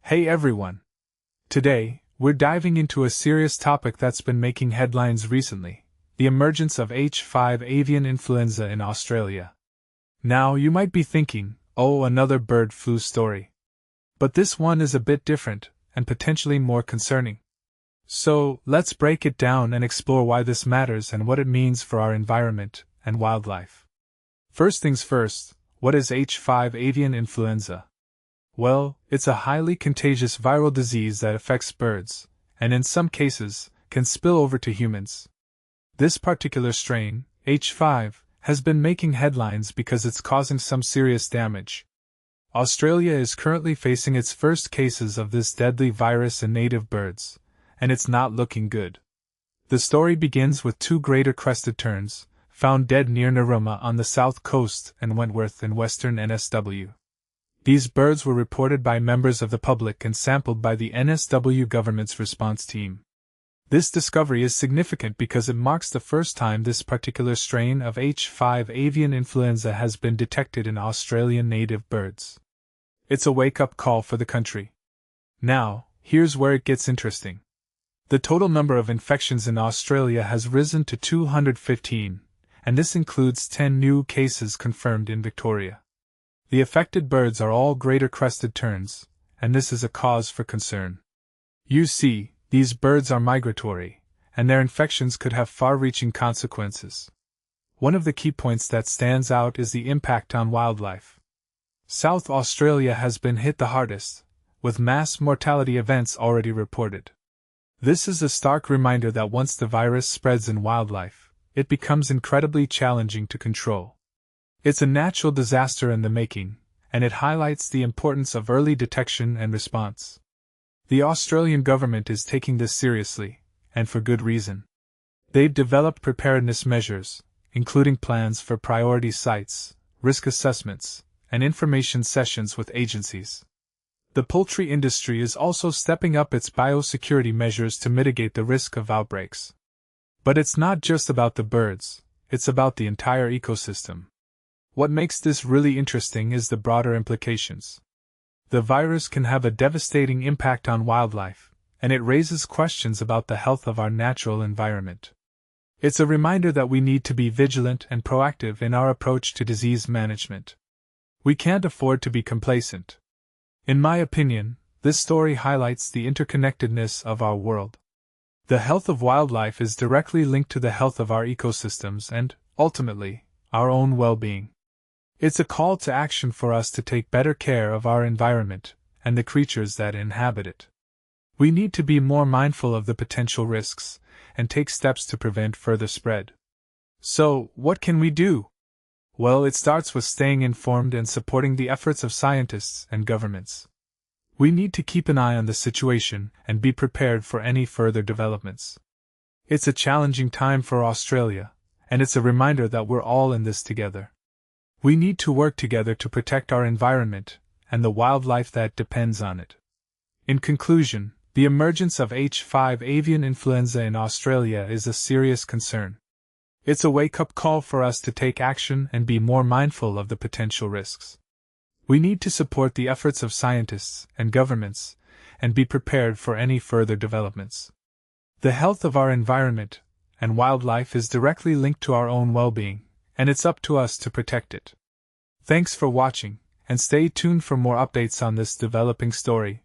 Hey everyone! Today, we're diving into a serious topic that's been making headlines recently: the emergence of H5 avian influenza in Australia. Now, you might be thinking, oh, another bird flu story. But this one is a bit different, and potentially more concerning. So, let's break it down and explore why this matters and what it means for our environment and wildlife. First things first, what is H5 avian influenza? Well, it's a highly contagious viral disease that affects birds, and in some cases, can spill over to humans. This particular strain, H5, has been making headlines because it's causing some serious damage. Australia is currently facing its first cases of this deadly virus in native birds, and it's not looking good. The story begins with two greater crested terns, found dead near Narooma on the south coast and Wentworth in western NSW. These birds were reported by members of the public and sampled by the NSW government's response team. This discovery is significant because it marks the first time this particular strain of H5 avian influenza has been detected in Australian native birds. It's a wake-up call for the country. Now, here's where it gets interesting. The total number of infections in Australia has risen to 215, and this includes 10 new cases confirmed in Victoria. The affected birds are all greater crested terns, and this is a cause for concern. You see, these birds are migratory, and their infections could have far-reaching consequences. One of the key points that stands out is the impact on wildlife. South Australia has been hit the hardest, with mass mortality events already reported. This is a stark reminder that once the virus spreads in wildlife, it becomes incredibly challenging to control. It's a natural disaster in the making, and it highlights the importance of early detection and response. The Australian government is taking this seriously, and for good reason. They've developed preparedness measures, including plans for priority sites, risk assessments, and information sessions with agencies. The poultry industry is also stepping up its biosecurity measures to mitigate the risk of outbreaks. But it's not just about the birds, it's about the entire ecosystem. What makes this really interesting is the broader implications. The virus can have a devastating impact on wildlife, and it raises questions about the health of our natural environment. It's a reminder that we need to be vigilant and proactive in our approach to disease management. We can't afford to be complacent. In my opinion, this story highlights the interconnectedness of our world. The health of wildlife is directly linked to the health of our ecosystems and, ultimately, our own well-being. It's a call to action for us to take better care of our environment and the creatures that inhabit it. We need to be more mindful of the potential risks and take steps to prevent further spread. So, what can we do? Well, it starts with staying informed and supporting the efforts of scientists and governments. We need to keep an eye on the situation and be prepared for any further developments. It's a challenging time for Australia, and it's a reminder that we're all in this together. We need to work together to protect our environment and the wildlife that depends on it. In conclusion, the emergence of H5 avian influenza in Australia is a serious concern. It's a wake-up call for us to take action and be more mindful of the potential risks. We need to support the efforts of scientists and governments and be prepared for any further developments. The health of our environment and wildlife is directly linked to our own well-being, and it's up to us to protect it. Thanks for watching, and stay tuned for more updates on this developing story.